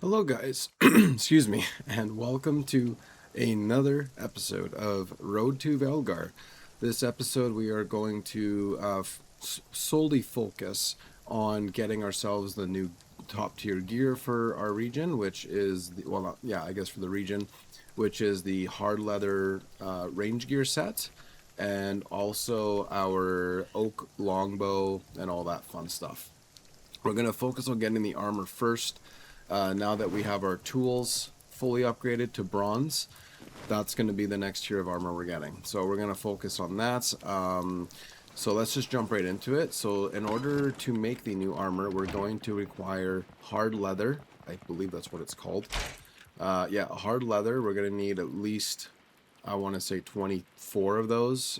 Hello, guys. Excuse me, and welcome to another episode of Road to Velgar. This episode, we are going to solely focus on getting ourselves the new top tier gear for our region, which is I guess for the region, which is the hard leather range gear set, and also our oak longbow and all that fun stuff. We're going to focus on getting the armor first. Now that we have our tools fully upgraded to bronze, that's going to be the next tier of armor we're getting. So we're going to focus on that. So let's just jump right into it. So in order to make the new armor, we're going to require hard leather. I believe that's what it's called. Yeah, hard leather. We're going to need at least, I want to say 24 of those.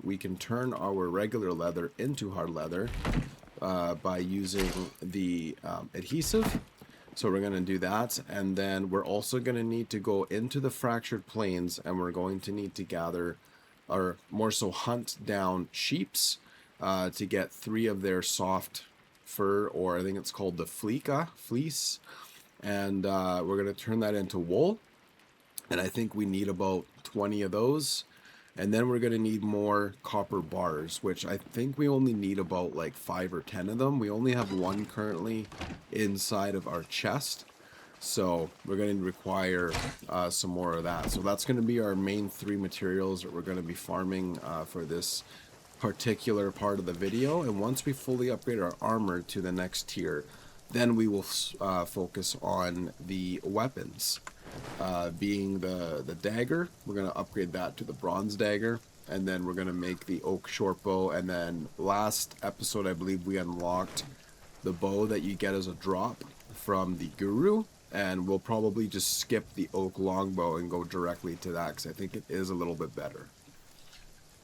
We can turn our regular leather into hard leather by using the adhesive. So we're going to do that, and then we're also going to need to go into the fractured plains, and we're going to need to gather, or more so hunt down sheeps to get 3 of their soft fur, or I think it's called the fleece, and we're going to turn that into wool, and I think we need about 20 of those. And then we're going to need more copper bars, which I think we only need about like 5 or 10 of them. We only have 1 currently inside of our chest. So we're going to require some more of that. So that's going to be our main 3 materials that we're going to be farming for this particular part of the video. And once we fully upgrade our armor to the next tier, then we will focus on the weapons. Being the dagger, we're going to upgrade that to the bronze dagger, and then we're going to make the oak short bow. And then last episode, I believe we unlocked the bow that you get as a drop from the guru, and we'll probably just skip the oak longbow and go directly to that because I think it is a little bit better.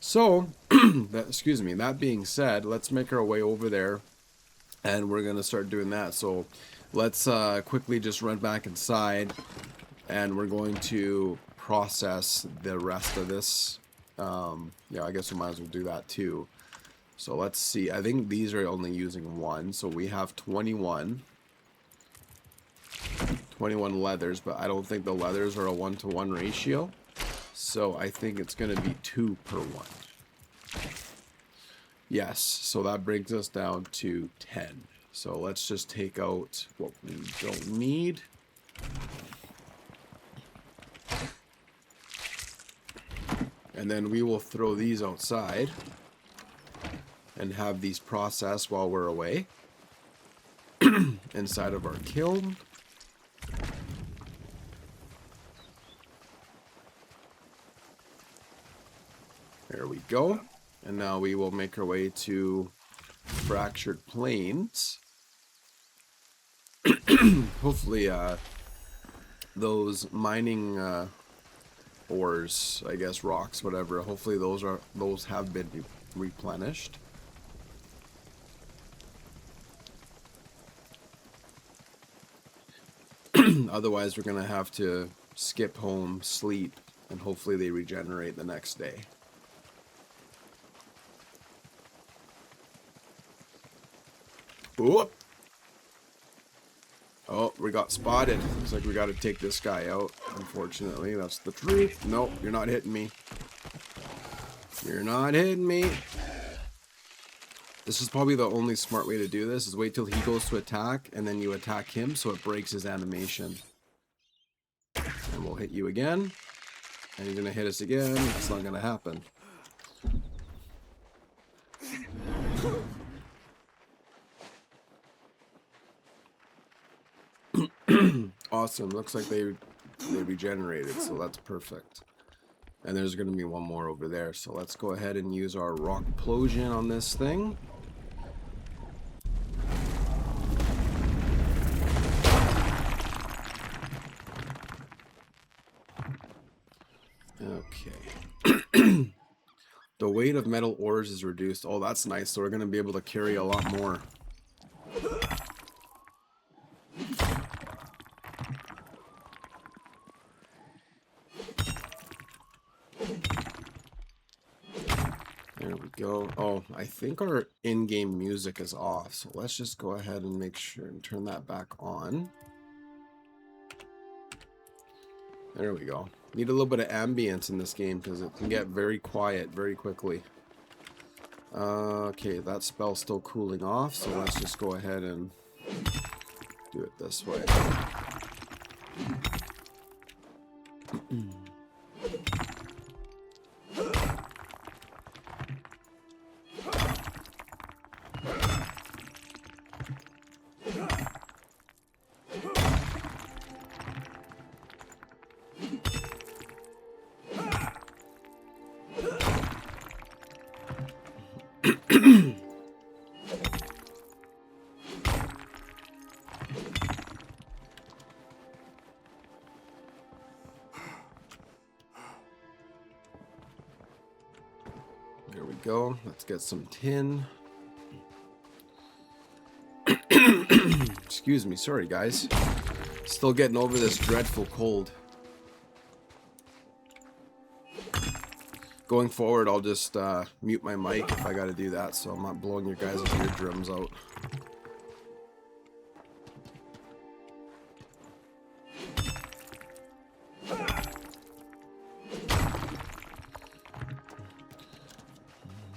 So that being said, let's make our way over there, and we're going to start doing that. So let's quickly just run back inside, and we're going to process the rest of this. Yeah, I guess we might as well do that too. So let's see. I think these are only using 1. So we have 21 leathers, but I don't think the leathers are a 1-to-1 ratio. So I think it's going to be 2 per 1. Yes, so that brings us down to 10. So let's just take out what we don't need. And then we will throw these outside and have these processed while we're away inside of our kiln. There we go. And now we will make our way to fractured plains. Hopefully those mining ores, I guess rocks, whatever, hopefully those have been replenished. Otherwise we're gonna have to skip home, sleep, and hopefully they regenerate the next day. Whoop. Oh, we got spotted. Looks like we got to take this guy out. Unfortunately, that's the truth. Nope, you're not hitting me. You're not hitting me. This is probably the only smart way to do this, is wait till he goes to attack, and then you attack him so it breaks his animation. And we'll hit you again. And you're going to hit us again. That's not going to happen. Awesome. Looks like they regenerated, so that's perfect. And there's going to be one more over there, so let's go ahead and use our rock plosion on this thing. Okay. The weight of metal ores is reduced. Oh, that's nice. So we're going to be able to carry a lot more. There we go. Oh, I think our in-game music is off. So let's just go ahead and make sure and turn that back on. There we go. Need a little bit of ambience in this game because it can get very quiet very quickly. Okay, that spell's still cooling off, so let's just go ahead and do it this way. There we go. Let's get some tin. Excuse me. Sorry, guys. Still getting over this dreadful cold. Going forward, I'll just mute my mic if I gotta do that, so I'm not blowing your guys' eardrums out.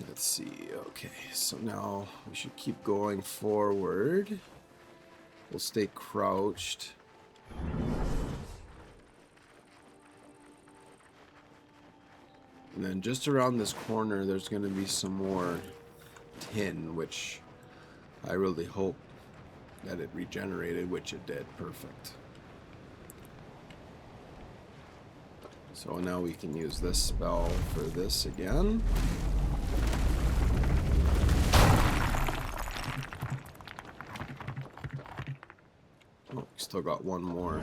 Let's see. Okay, so now we should keep going forward. We'll stay crouched. And then just around this corner, there's going to be some more tin, which I really hope that it regenerated, which it did. Perfect. So now we can use this spell for this again. Oh, we still got one more.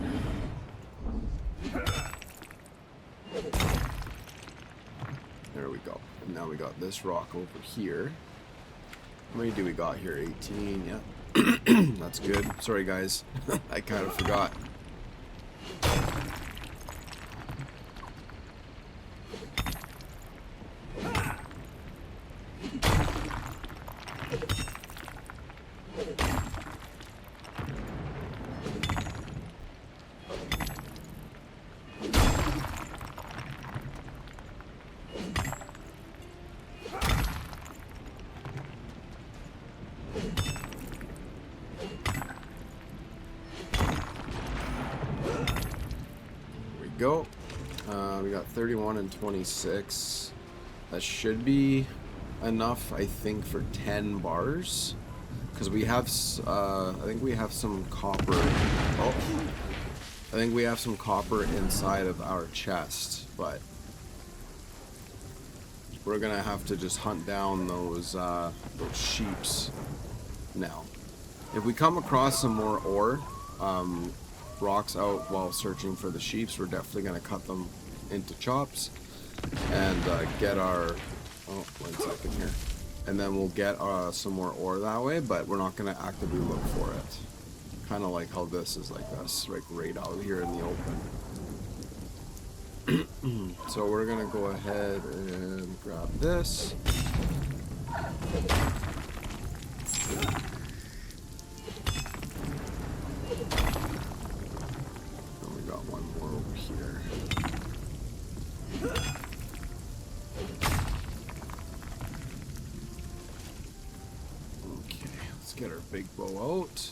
There we go. And now we got this rock over here. How many do we got here? 18, yeah. That's good. Sorry, guys. I kind of forgot. Go. We got 31 and 26. That should be enough, I think, for 10 bars. Because we have, I think we have some copper. Oh, I think we have some copper inside of our chest, but we're gonna have to just hunt down those sheeps now. If we come across some more ore, rocks out while searching for the sheeps, we're definitely going to cut them into chops and get our 1 second here, and then we'll get some more ore that way, but we're not going to actively look for it, kind of like how this is like us, like right out here in the open. So we're going to go ahead and grab this. Get our big bow out.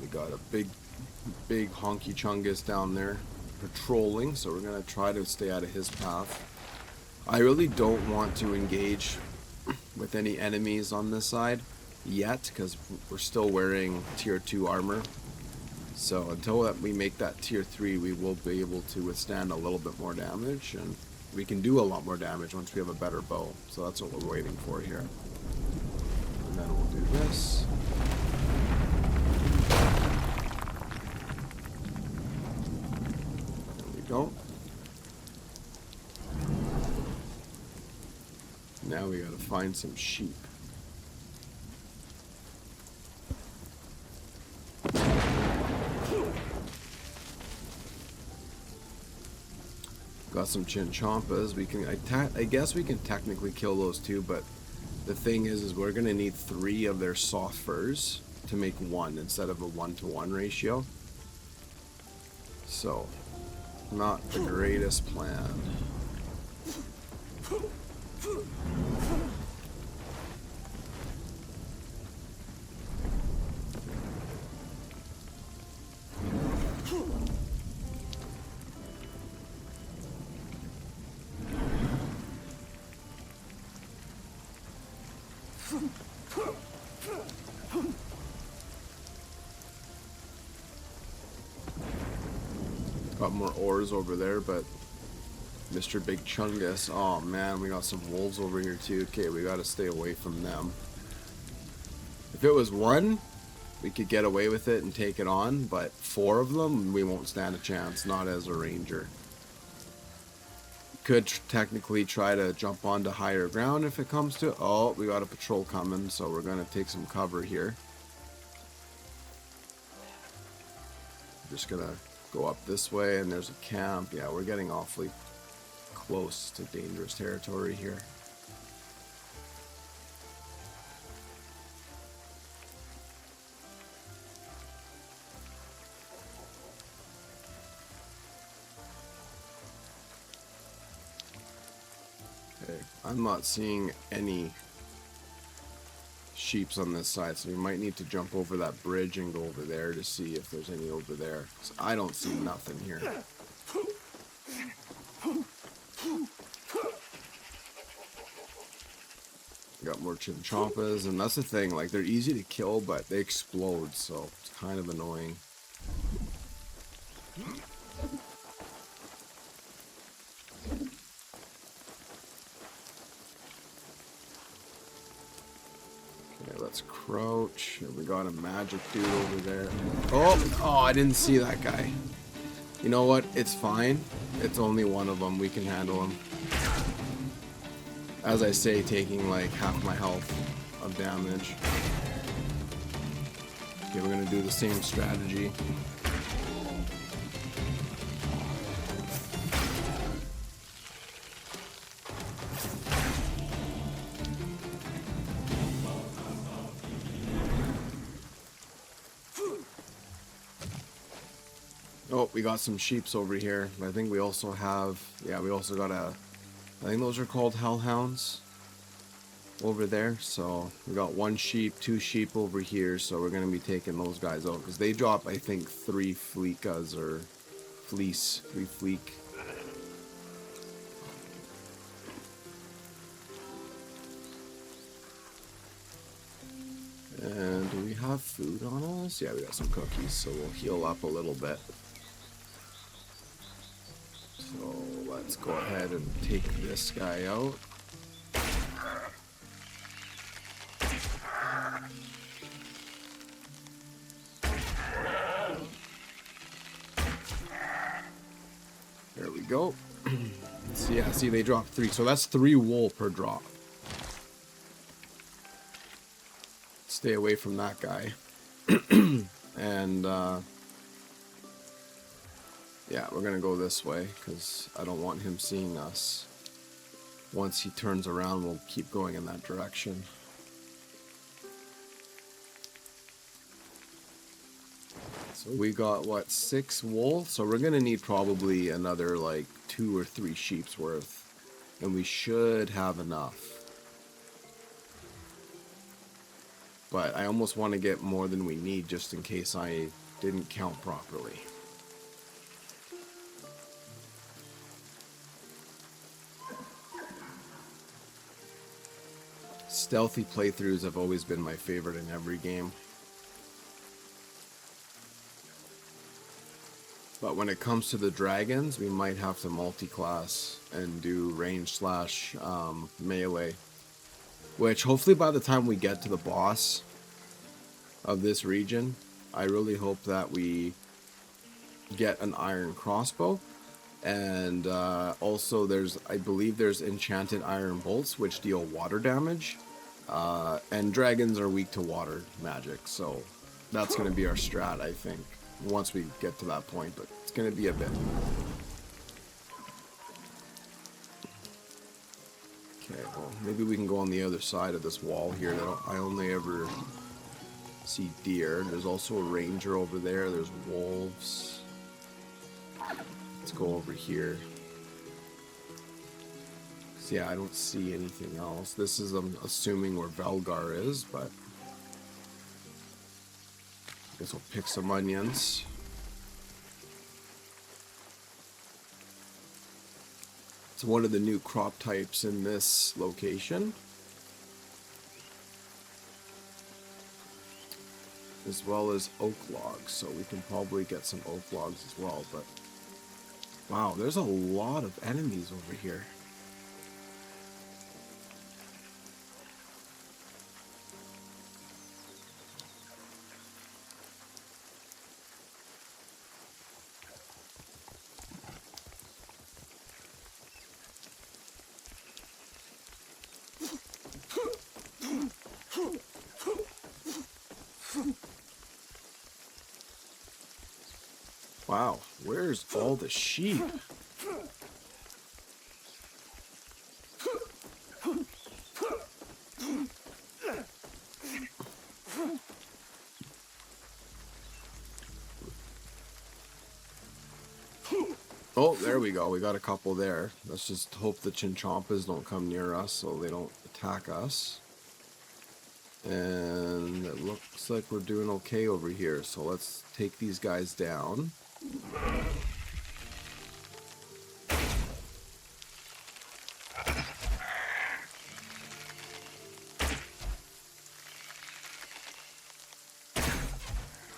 We got a big honky chungus down there patrolling, so we're gonna try to stay out of his path. I really don't want to engage with any enemies on this side yet, because we're still wearing tier 2 armor. So until we make that tier 3, we will be able to withstand a little bit more damage, and we can do a lot more damage once we have a better bow. So that's what we're waiting for here. And then we'll do this. There we go. Now we gotta find some sheep. Got some chinchompas. We can, I guess we can technically kill those too, but the thing is we're gonna need 3 of their soft furs to make 1 instead of a 1-to-1 ratio. So, not the greatest plan. Got more ores over there, but Mr. Big Chungus. Oh man, we got some wolves over here too. Okay, we gotta stay away from them. If it was 1, we could get away with it and take it on, but 4 of them, we won't stand a chance, not as a ranger. Could technically try to jump onto higher ground if it comes to... Oh, we got a patrol coming, so we're gonna take some cover here. Just gonna go up this way, and there's a camp. Yeah, we're getting awfully close to dangerous territory here. Okay, I'm not seeing any sheeps on this side, so we might need to jump over that bridge and go over there to see if there's any over there. So I don't see nothing here. Got more chinchompas, and that's the thing, like, they're easy to kill, but they explode, so it's kind of annoying. Okay, let's crouch. We got a magic dude over there. Oh, I didn't see that guy. You know what? It's fine. It's only 1 of them. We can handle him. As I say, taking like half my health of damage. Okay, we're gonna do the same strategy. Oh, we got some sheeps over here. I think we also have, yeah, we also got I think those are called hellhounds over there. So we got 1 sheep, 2 sheep over here. So we're going to be taking those guys out because they drop, I think, 3 fleekas or 3 fleek. And do we have food on us? Yeah, we got some cookies, so we'll heal up a little bit. So let's go ahead and take this guy out. There we go. So yeah, see, they dropped 3, so that's 3 wool per drop. Stay away from that guy. And yeah, we're gonna go this way because I don't want him seeing us. Once he turns around, we'll keep going in that direction. So we got, what, 6 wool? So we're gonna need probably another like 2 or 3 sheep's worth. And we should have enough. But I almost want to get more than we need just in case I didn't count properly. Stealthy playthroughs have always been my favorite in every game. But when it comes to the dragons, we might have to multi-class and do range slash melee. Which hopefully by the time we get to the boss of this region, I really hope that we get an iron crossbow. And also I believe there's enchanted iron bolts which deal water damage. And dragons are weak to water magic, so that's going to be our strat, I think, once we get to that point, but it's going to be a bit. Okay, well, maybe we can go on the other side of this wall here. I only ever see deer. There's also a ranger over there. There's wolves. Let's go over here. So yeah, I don't see anything else. This is, I'm assuming, where Velgar is, but I guess we'll pick some onions. It's one of the new crop types in this location, as well as oak logs, so we can probably get some oak logs as well. But wow, there's a lot of enemies over here. Wow, where's all the sheep? Oh, there we go. We got a couple there. Let's just hope the chinchompas don't come near us so they don't attack us. And it looks like we're doing okay over here. So let's take these guys down.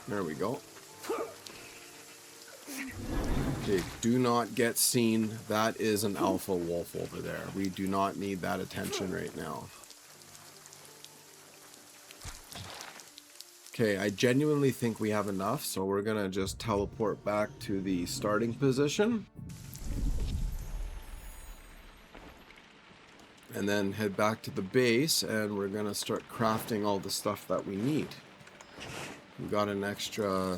There we go. Okay, do not get seen. That is an alpha wolf over there. We do not need that attention right now. Okay, I genuinely think we have enough, so we're gonna just teleport back to the starting position. And then head back to the base, and we're gonna start crafting all the stuff that we need. We got an extra,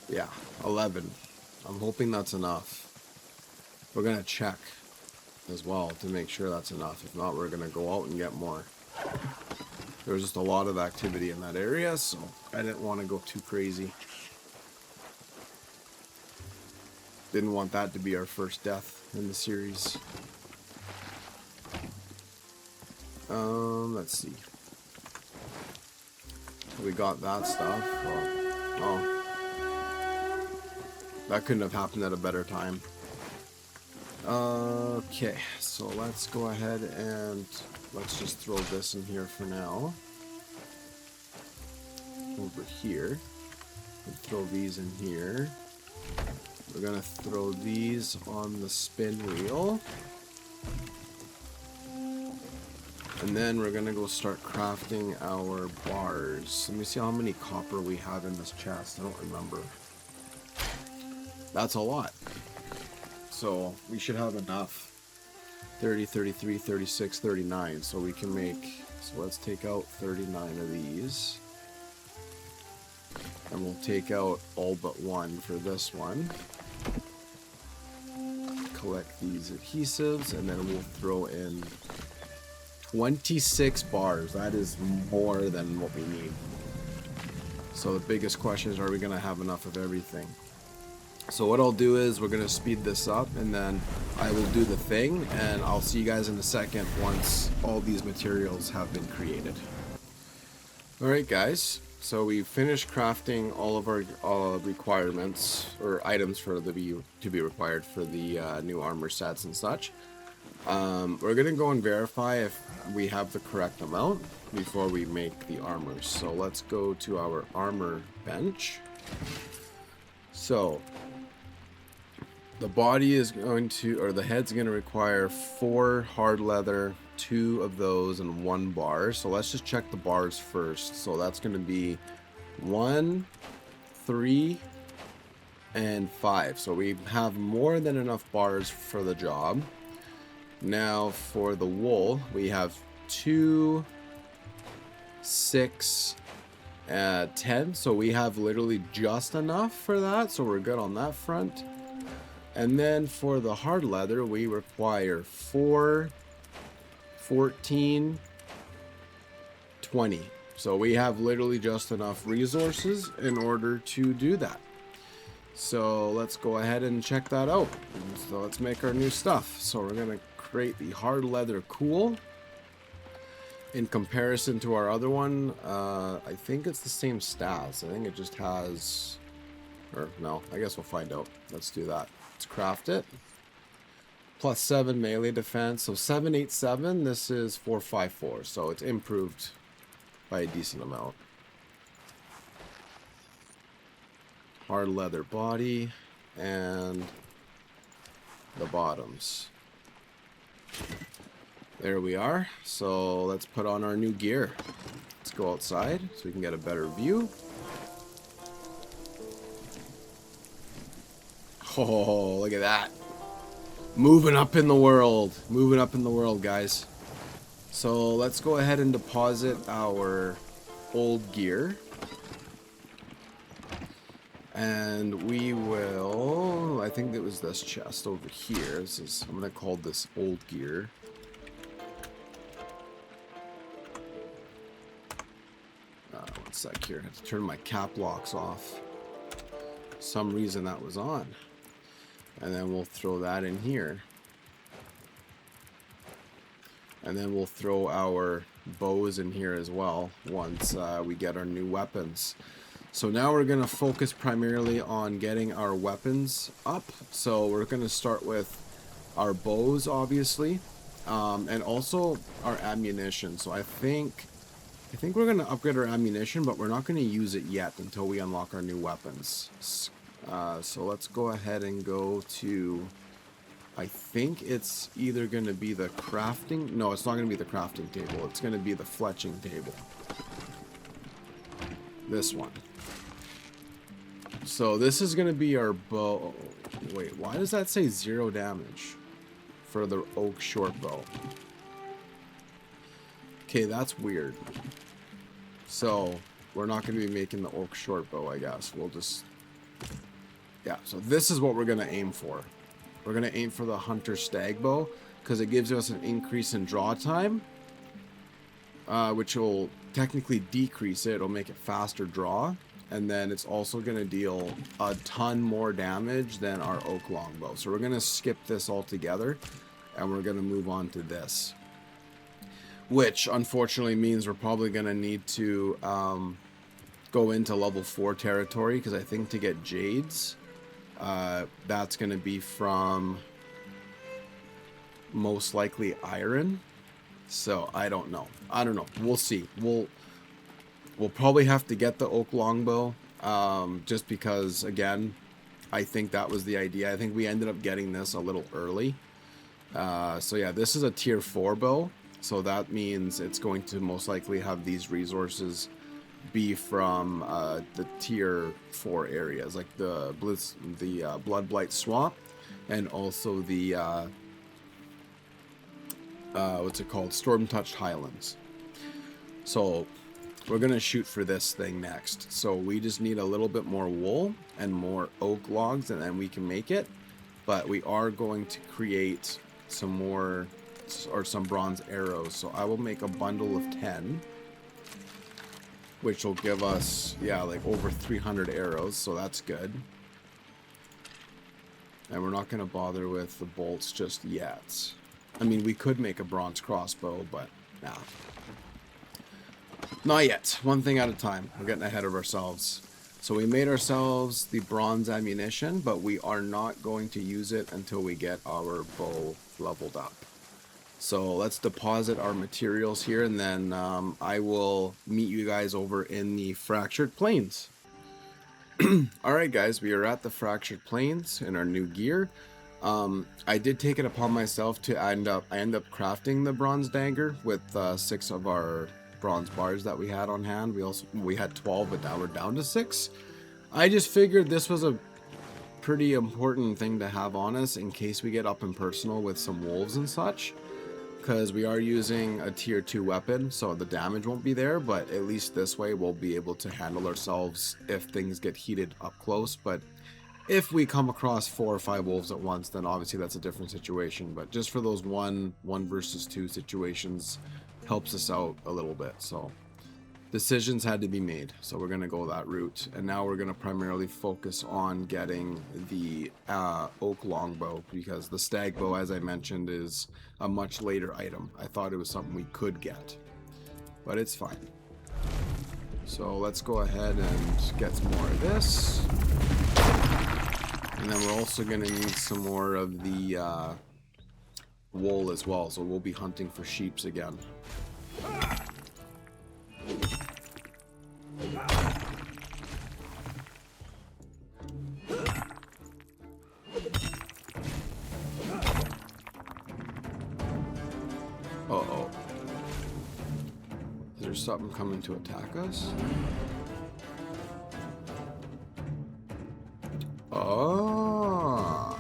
yeah, 11. I'm hoping that's enough. We're gonna check as well to make sure that's enough. If not, we're gonna go out and get more. There was just a lot of activity in that area, so I didn't want to go too crazy. Didn't want that to be our first death in the series. Let's see. We got that stuff. Oh, that couldn't have happened at a better time. Okay, so let's go ahead and let's just throw this in here for now. Over here. And throw these in here. We're gonna throw these on the spin wheel. And then we're gonna go start crafting our bars. Let me see how many copper we have in this chest. I don't remember. That's a lot. So we should have enough. 30, 33, 36, 39. So we can make, so let's take out 39 of these. And we'll take out all but one for this one. Collect these adhesives, and then we'll throw in 26 bars. That is more than what we need. So the biggest question is, are we going to have enough of everything? So what I'll do is we're going to speed this up, and then I will do the thing, and I'll see you guys in a second once all these materials have been created. Alright guys, so we finished crafting all of our requirements, or items for to be required for the new armor sets and such. We're going to go and verify if we have the correct amount before we make the armor. So let's go to our armor bench. So the body is going to, or the head's going to require 4 hard leather, 2 of those, and 1 bar. So let's just check the bars first. So that's going to be 1, 3, and 5. So we have more than enough bars for the job. Now for the wool, we have 2, 6, 10. So we have literally just enough for that. So we're good on that front. And then for the hard leather, we require 4, 14, 20. So we have literally just enough resources in order to do that. So let's go ahead and check that out. So let's make our new stuff. So we're going to create the hard leather cool. In comparison to our other one, I think it's the same stats. I think it just has... Or no, I guess we'll find out. Let's do that. Let's craft it. +7 melee defense. So 787, this is 454. So it's improved by a decent amount. Hard leather body and the bottoms. There we are. So let's put on our new gear. Let's go outside so we can get a better view. Oh, look at that. Moving up in the world. Moving up in the world, guys. So let's go ahead and deposit our old gear. And we will... I think it was this chest over here. This is, I'm going to call this old gear. One sec here. I had to turn my cap locks off. For some reason that was on. And then we'll throw that in here. And then we'll throw our bows in here as well once we get our new weapons. So now we're going to focus primarily on getting our weapons up. So we're going to start with our bows, obviously, and also our ammunition. So I think we're going to upgrade our ammunition, but we're not going to use it yet until we unlock our new weapons. So let's go ahead and go to, I think it's either going to be the crafting. No, it's not going to be the crafting table. It's going to be the fletching table. This one. So this is going to be our bow. Wait, why does that say 0 damage for the oak short bow? Okay, that's weird. So we're not going to be making the oak short bow, I guess. We'll just... Yeah, so this is what we're going to aim for. We're going to aim for the hunter stag bow because it gives us an increase in draw time, which will technically decrease it. It'll make it faster draw, and then it's also going to deal a ton more damage than our oak longbow. So we're going to skip this altogether, and we're going to move on to this, which unfortunately means we're probably going to need to go into level 4 territory, because I think to get jades, that's going to be from most likely iron. So I don't know. We'll see. We'll probably have to get the oak longbow, just because, again, I think that was the idea. I think we ended up getting this a little early. So yeah, this is a tier 4 bow, so that means it's going to most likely have these resources be from the tier 4 areas, like the Blood Blight Swamp, and also the what's it called, Storm Touched Highlands. So we're gonna shoot for this thing next. So we just need a little bit more wool and more oak logs, and then we can make it. But we are going to create some more, or some bronze arrows. So I will make a bundle of 10, which will give us, yeah, like over 300 arrows, so that's good. And we're not going to bother with the bolts just yet. I mean, we could make a bronze crossbow, but nah. Not yet. One thing at a time. We're getting ahead of ourselves. So we made ourselves the bronze ammunition, but we are not going to use it until we get our bow leveled up. So let's deposit our materials here, and then I will meet you guys over in the Fractured Plains. Alright guys, we are at the Fractured Plains in our new gear. I did take it upon myself to end up crafting the bronze dagger with 6 of our bronze bars that we had on hand. We had 12, but now we're down to 6. I just figured this was a pretty important thing to have on us in case we get up and personal with some wolves and such. Because we are using a tier 2 weapon, so the damage won't be there, but at least this way we'll be able to handle ourselves if things get heated up close. But If we come across 4 or 5 wolves at once, then obviously that's a different situation. But just for those one versus 2 situations, helps us out a little bit. So decisions had to be made. So we're going to go that route. And now we're going to primarily focus on getting the oak longbow, because the stag bow, as I mentioned, is a much later item. I thought it was something we could get, but it's fine. So let's go ahead and get some more of this. And then we're also going to need some more of the wool as well. So we'll be hunting for sheeps again. Uh-oh. Is there something coming to attack us? Oh.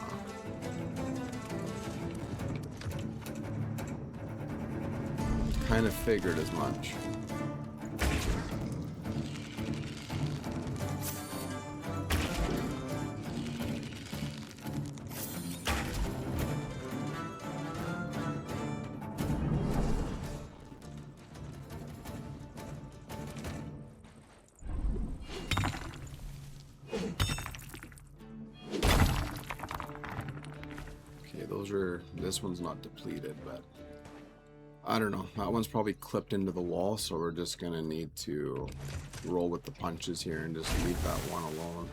Kind of figured as much. This one's not depleted, but I don't know. That one's probably clipped into the wall, so we're just gonna need to roll with the punches here and just leave that one alone.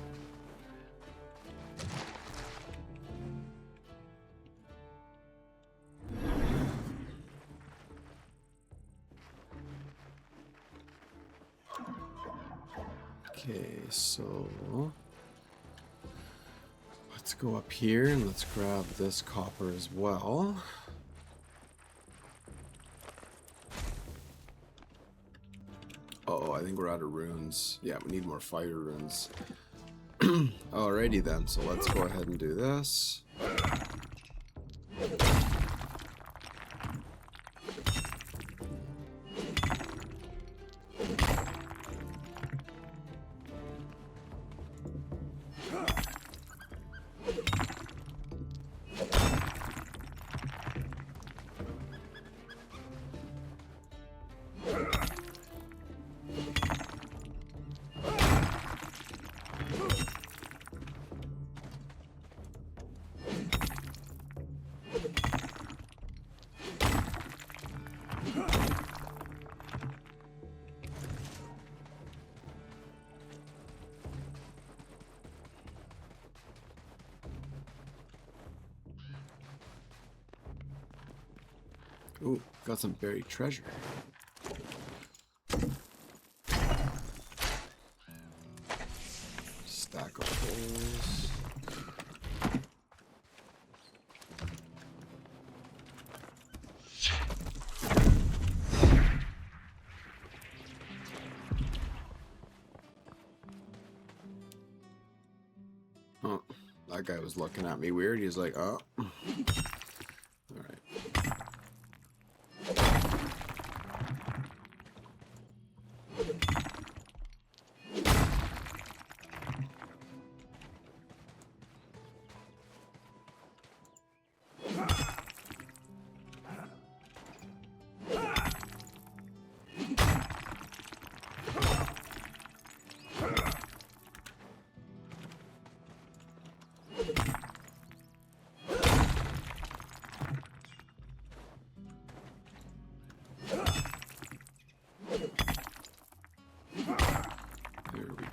Okay, so let's go up here and let's grab this copper as well. Uh-oh, I think we're out of runes. Yeah, we need more fire runes. Alrighty then, so let's go ahead and do this. Ooh, got some buried treasure. Stack of holes. Oh, that guy was looking at me weird. He's like, oh. Alright.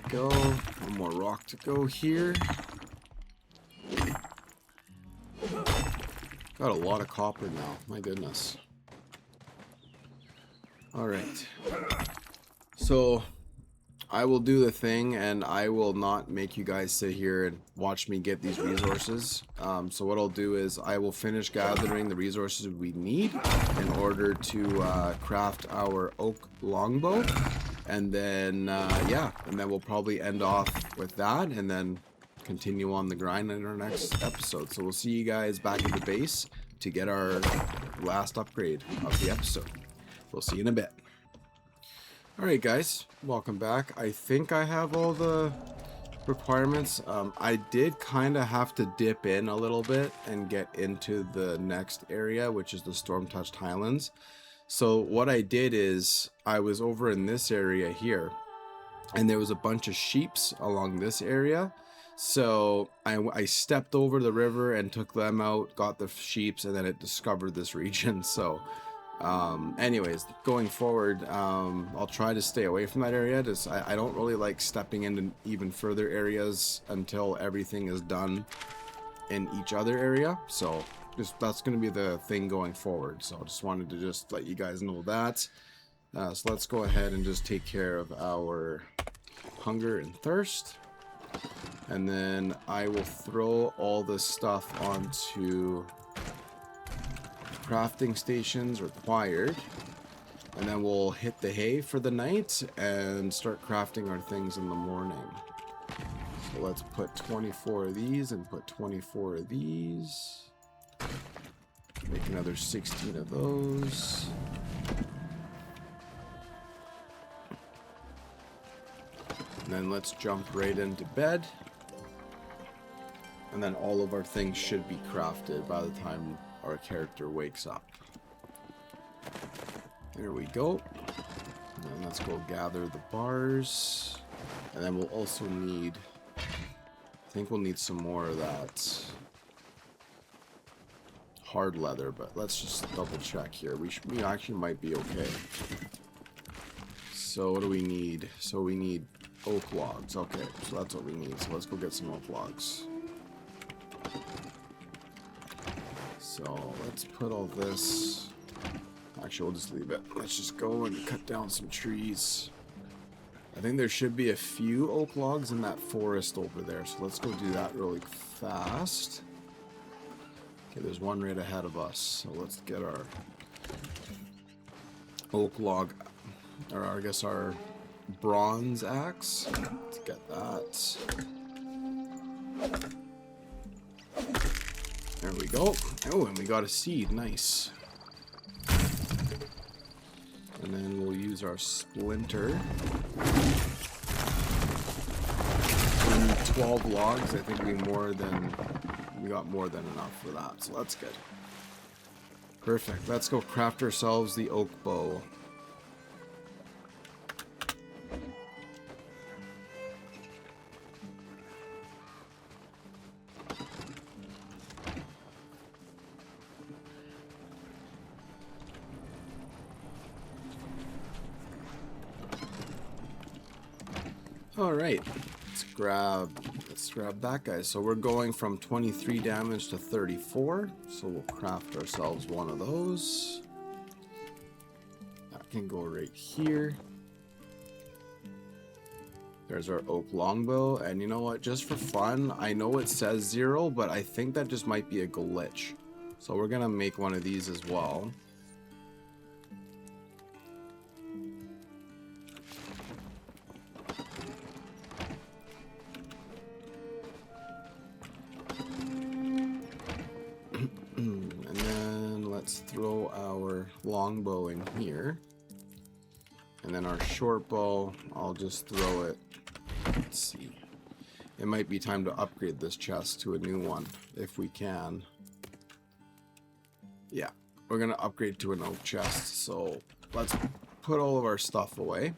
Go. One more rock to go here. Got a lot of copper now. My goodness. Alright. So, I will do the thing, and I will not make you guys sit here and watch me get these resources. So what I'll do is I will finish gathering the resources we need in order to craft our oak longbow. And then, yeah, and then we'll probably end off with that and then continue on the grind in our next episode. So we'll see you guys back at the base to get our last upgrade of the episode. We'll see you in a bit. Alright guys, welcome back. I think I have all the requirements. I did kind of have to dip in a little bit and get into the next area, which is the Storm-Touched Highlands. So what I did is I was over in this area here, and there was a bunch of sheeps along this area. So I stepped over the river and took them out, got the sheeps, and then it discovered this region. So anyways, going forward, I'll try to stay away from that area. I don't really like stepping into even further areas until everything is done in each other area. So that's going to be the thing going forward. So I just wanted to just let you guys know that. So let's go ahead and just take care of our hunger and thirst. And then I will throw all this stuff onto crafting stations required. And then we'll hit the hay for the night and start crafting our things in the morning. So let's put 24 of these and put 24 of these. Make another 16 of those. And then let's jump right into bed. And then all of our things should be crafted by the time our character wakes up. There we go. And then let's go gather the bars. And then we'll also need, I think we'll need some more of that hard leather, but let's just double check here. We actually might be okay. So what do we need? So we need oak logs. Okay, so that's what we need. So let's go get some oak logs. So let's put all this. Actually, we'll just leave it. Let's just go and cut down some trees. I think there should be a few oak logs in that forest over there. So let's go do that really fast. Okay, there's one right ahead of us. So let's get our oak log, or I guess our bronze axe. Let's get that. There we go. Oh, and we got a seed. Nice. And then we'll use our splinter. We need 12 logs. I think we got more than enough for that. So that's good. Perfect. Let's go craft ourselves the oak bow. Alright, let's grab that guy. So we're going from 23 damage to 34. So we'll craft ourselves one of those. That can go right here. There's our oak longbow. And you know what, just for fun, I know it says 0, but I think that just might be a glitch. So we're gonna make one of these as well. Throw our longbow in here, and then our short bow, I'll just throw it. Let's see, it might be time to upgrade this chest to a new one if we can. Yeah, we're gonna upgrade to an oak chest. So let's put all of our stuff away.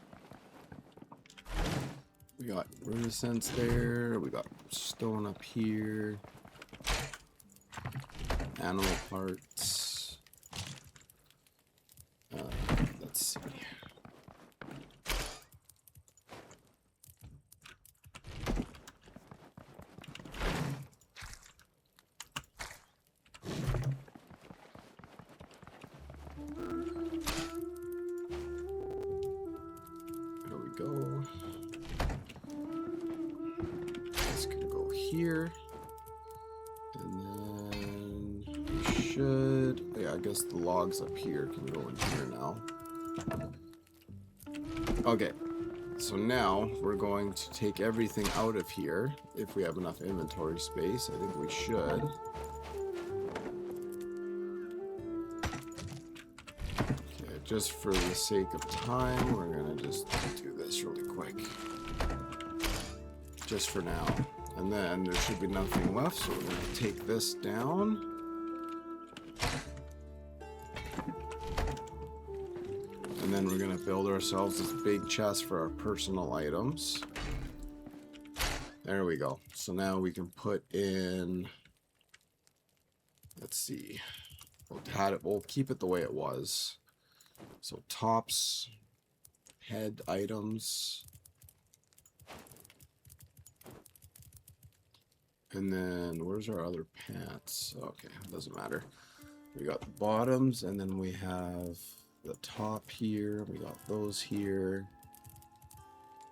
We got resistance there, we got stone up here, animal parts. Let's see. There we go. This can go here. And then we should, yeah, I guess the logs up here can go in here now. Okay, so now we're going to take everything out of here. If we have enough inventory space, I think we should. Okay, just for the sake of time, we're gonna just do this really quick. just for now. And then there should be nothing left, so we're going to take this down. And then we're going to build ourselves this big chest for our personal items. There we go. So now we can put in, let's see, we'll keep it the way it was. So tops, head items, and then where's our other pants? Okay, doesn't matter. We got the bottoms, and then we have the top here. We got those here.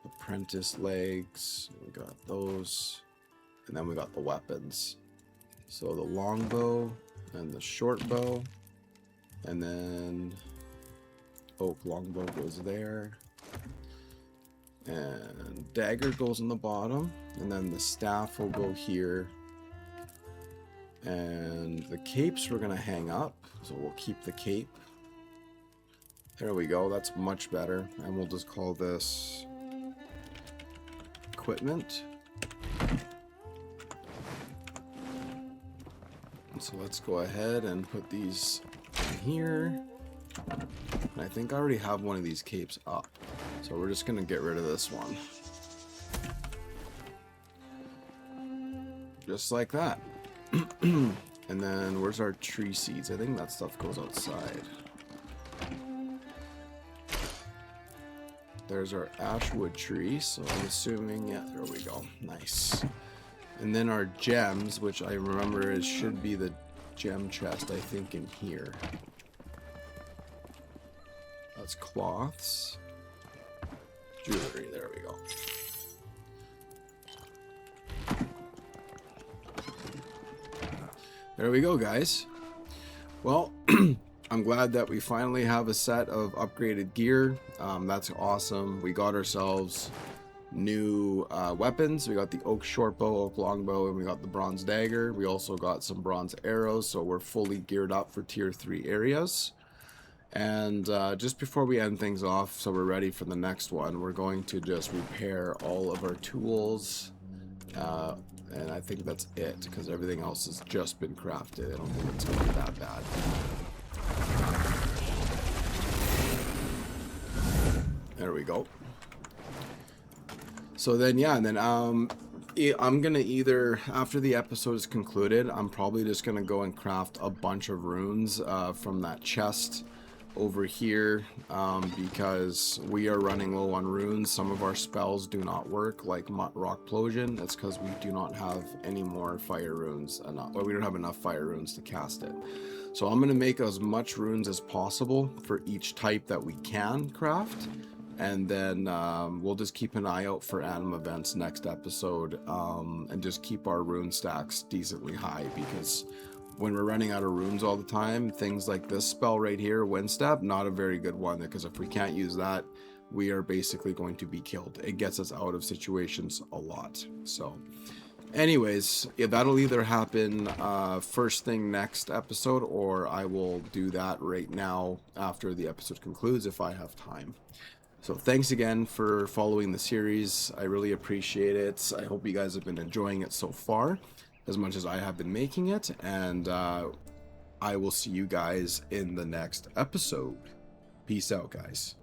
Apprentice legs, we got those, and then we got the weapons. So the longbow and the short bow, and then oak longbow goes there, and dagger goes in the bottom, and then the staff will go here, and the capes we're gonna hang up, so we'll keep the cape. There we go, that's much better, and we'll just call this equipment. So let's go ahead and put these in here. And I think I already have one of these capes up, so we're just gonna get rid of this one, just like that. And then where's our tree seeds? I think that stuff goes outside. There's our ashwood tree, so I'm assuming, yeah, there we go. Nice. And then our gems, which I remember it should be the gem chest, I think, in here. That's cloths. Jewelry, there we go. There we go, guys. Well, I'm glad that we finally have a set of upgraded gear. That's awesome. We got ourselves new weapons. We got the oak shortbow, oak longbow, and we got the bronze dagger. We also got some bronze arrows, so we're fully geared up for tier 3 areas. And just before we end things off, so we're ready for the next one, we're going to just repair all of our tools. And I think that's it, because everything else has just been crafted. I don't think it's going to be that bad. There we go. So then, yeah, and then I'm gonna either, after the episode is concluded, I'm probably just gonna go and craft a bunch of runes from that chest over here, because we are running low on runes. Some of our spells do not work, like rock plosion. That's because we do not have any more fire runes enough, or we don't have enough fire runes to cast it. So I'm gonna make as much runes as possible for each type that we can craft. And then we'll just keep an eye out for Anim events next episode, and just keep our rune stacks decently high, because when we're running out of runes all the time, things like this spell right here, Windstab, not a very good one, because if we can't use that, we are basically going to be killed. It gets us out of situations a lot. So anyways, yeah, that'll either happen first thing next episode, or I will do that right now after the episode concludes if I have time. So thanks again for following the series. I really appreciate it. I hope you guys have been enjoying it so far as much as I have been making it. And I will see you guys in the next episode. Peace out, guys.